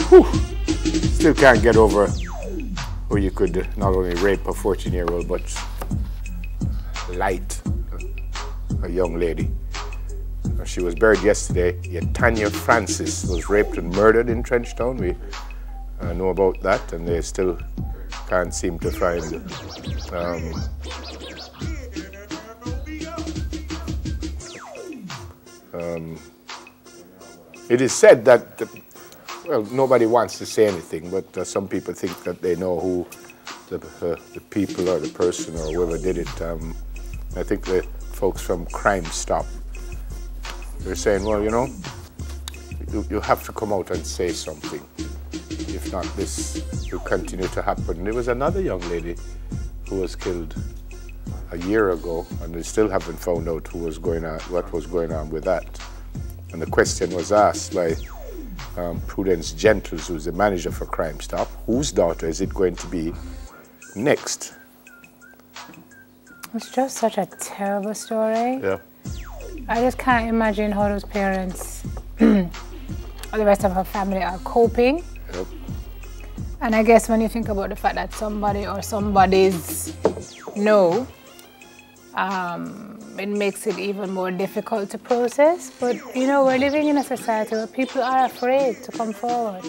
Still can't get over where you could not only rape a 14-year-old, but light a young lady. She was buried yesterday. Yet Tanya Francis was raped and murdered in Trenchtown. We know about that, and they still can't seem to find it is said that, well, nobody wants to say anything, but some people think that they know who the people or the person or whoever did it. I think the folks from Crime Stop, they're saying, well, you know, you have to come out and say something. If not, this will continue to happen. There was another young lady who was killed a year ago, and they still haven't found out who was going on, what was going on with that. And the question was asked by Prudence Gentles, who's the manager for Crime Stop, whose daughter is it going to be next? It's just such a terrible story. Yeah. I just can't imagine how those parents or the rest of her family are coping. Yep. And I guess when you think about the fact that somebody or somebody's know, it makes it even more difficult to process. But you know, we're living in a society where people are afraid to come forward,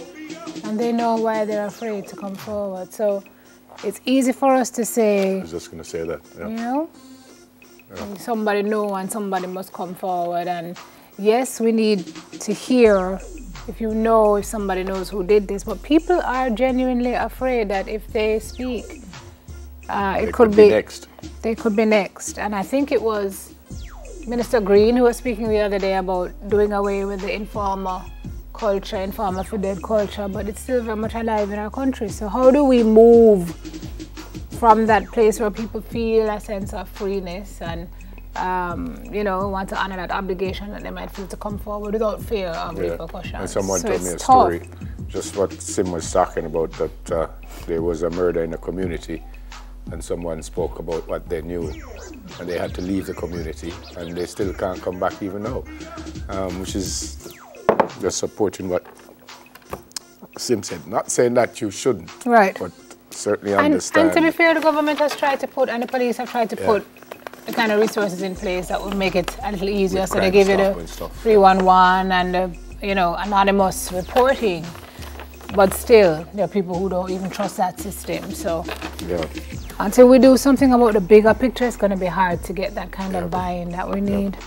and they know why they're afraid to come forward. So it's easy for us to say, I was just going to say that. Yeah. you know, somebody know and somebody must come forward. And yes, we need to hear if somebody knows who did this, but people are genuinely afraid that if they speak, it could be next. They could be next. And I think it was Minister Green who was speaking the other day about doing away with the informal culture, informal for dead culture, but it's still very much alive in our country. So how do we move from that place where people feel a sense of freeness and you know, want to honor that obligation that they might feel to come forward without fear of repercussions? And someone so told me a story, just what Sim was talking about, that there was a murder in a community and someone spoke about what they knew and they had to leave the community and they still can't come back even now, which is just supporting what Sim said. Not saying that you shouldn't, right, but certainly understand. And to be fair, the government has tried to put, and the police have tried to put the kind of resources in place that would make it a little easier. So they give you the 311 and the, you know, anonymous reporting. But still, there are people who don't even trust that system. So until we do something about the bigger picture, it's going to be hard to get that kind of buy-in that we need.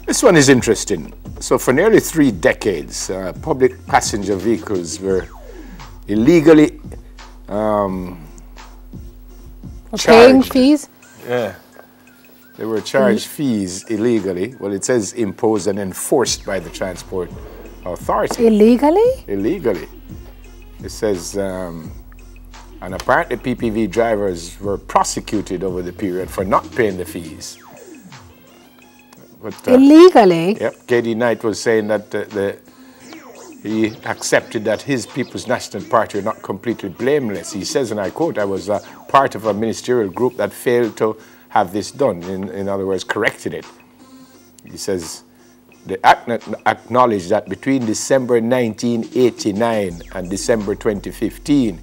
This one is interesting. So for nearly 3 decades, public passenger vehicles were illegally paying fees? Yeah. They were charged fees illegally. Well, it says imposed and enforced by the Transport Authority. Illegally? Illegally. It says, and apparently PPV drivers were prosecuted over the period for not paying the fees. But, illegally? Yep. KD Knight was saying that he accepted that his People's National Party are not completely blameless. He says, and I quote, I was part of a ministerial group that failed to have this done, in other words, corrected it. He says, they acknowledge that between December 1989 and December 2015,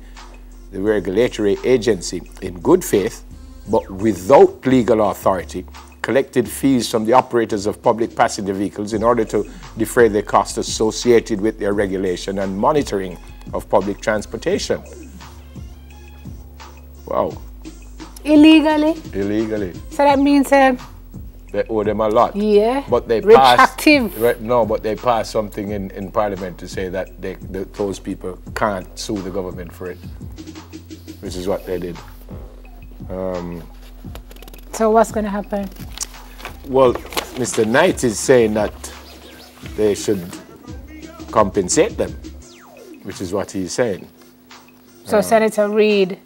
the regulatory agency, in good faith, but without legal authority, collected fees from the operators of public passenger vehicles in order to defray the costs associated with their regulation and monitoring of public transportation. Wow. Illegally? Illegally. So that means they owe them a lot. Yeah. But they retroactive. No, but they passed something in Parliament to say that those people can't sue the government for it, which is what they did. So what's going to happen? Well, Mr. Knight is saying that they should compensate them, which is what he's saying. So Senator Reid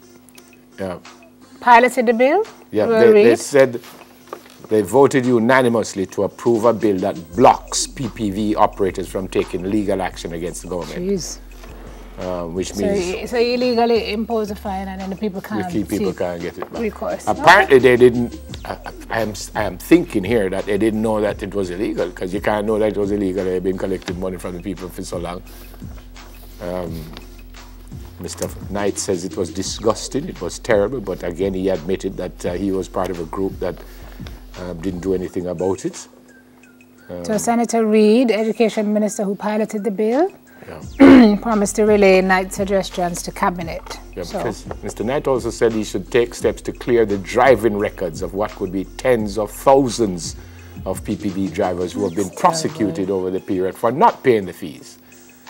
piloted the bill? Yeah, they said they voted unanimously to approve a bill that blocks PPV operators from taking legal action against the government. Jeez. Which means... So you illegally impose a fine and then the people can't get it back. Recourse. Apparently they didn't... I am thinking here that they didn't know that it was illegal, because you can't know that it was illegal. They've been collecting money from the people for so long. Mr. Knight says it was disgusting, it was terrible, but again he admitted that he was part of a group that didn't do anything about it. So Senator Reid, Education Minister who piloted the bill, promised to relay Knight's suggestions to Cabinet. Yeah, because Mr. Knight also said he should take steps to clear the driving records of what could be tens of thousands of PPB drivers who have been prosecuted over the period for not paying the fees.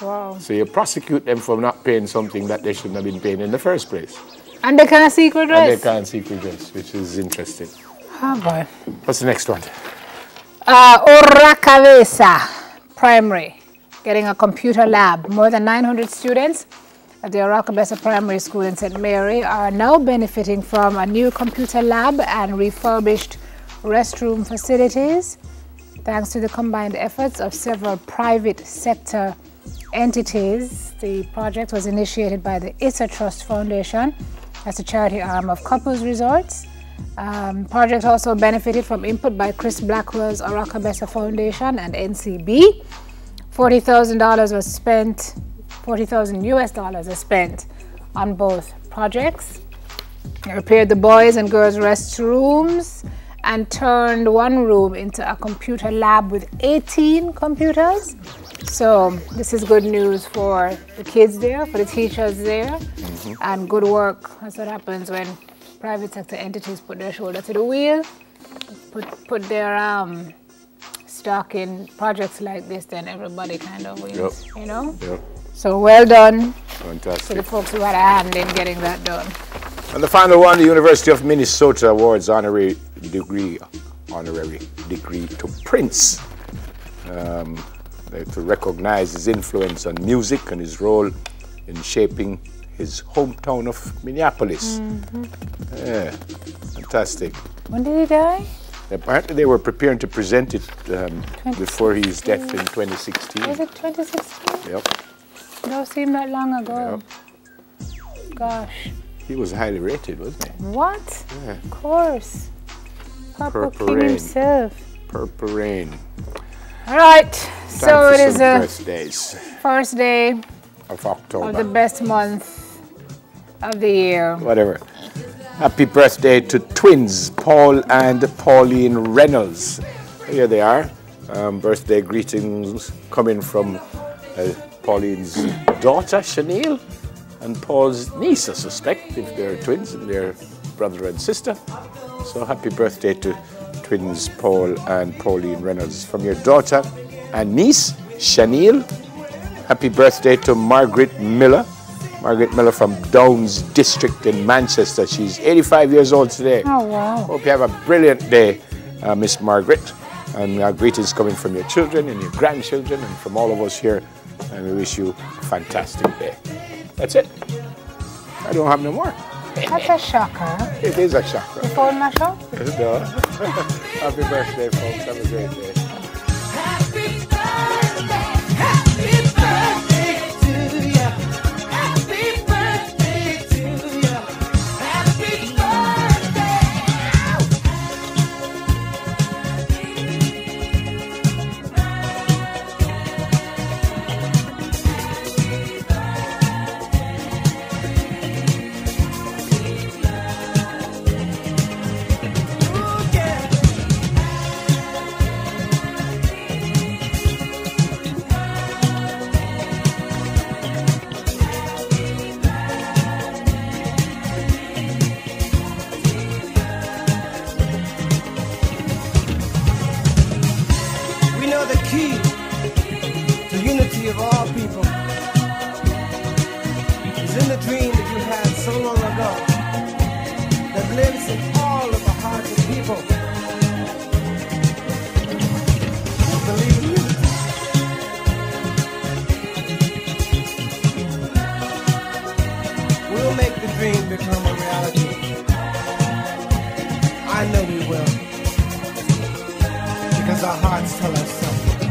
Wow. So you prosecute them for not paying something that they shouldn't have been paying in the first place. And they can't seek redress? And they can't seek redress, which is interesting. Oh boy. What's the next one? Oracavesa Primary, getting a computer lab. More than 900 students at the Oracavesa Primary School in St. Mary are now benefiting from a new computer lab and refurbished restroom facilities, thanks to the combined efforts of several private sector entities. The project was initiated by the Issa Trust Foundation as a charity arm of Couples Resorts. Project also benefited from input by Chris Blackwell's Oracavesa Foundation and NCB. $40,000 was spent, $40,000 was spent on both projects. They repaired the boys and girls restrooms and turned one room into a computer lab with 18 computers. So this is good news for the kids there, for the teachers there, and good work. That's what happens when private sector entities put their shoulder to the wheel, put their stock in projects like this, then everybody kind of wins, you know? Yep. So well done. Fantastic. To the folks who had a hand in getting that done. And the final one, the University of Minnesota awards honorary degree to Prince. To recognize his influence on music and his role in shaping his hometown of Minneapolis. Yeah, fantastic. When did he die? Apparently they were preparing to present it before his death in 2016. Was it 2016? Yep. Don't seem that long ago. Yep. Gosh. He was highly rated, wasn't he? What? Yeah. Of course. Purple Purple King Rain. himself. Purple Rain. All right. So it is the birthdays first day of October. of the best month of the year. Whatever. Happy birthday to twins, Paul and Pauline Reynolds. Here they are. Birthday greetings coming from Pauline's daughter, Chanel, and Paul's niece, I suspect, if they're twins and they're brother and sister. So happy birthday to twins, Paul and Pauline Reynolds. From your daughter and niece, Chanel. Happy birthday to Margaret Miller. Margaret Miller from Downs District in Manchester. She's 85 years old today. Oh, wow. Hope you have a brilliant day, Miss Margaret. And greetings coming from your children and your grandchildren and from all of us here. And we wish you a fantastic day. That's it. I don't have no more. That's a shocker. It is a shocker. The phone mash up? No. Happy birthday, folks. Have a great day. I know we will, because our hearts tell us so.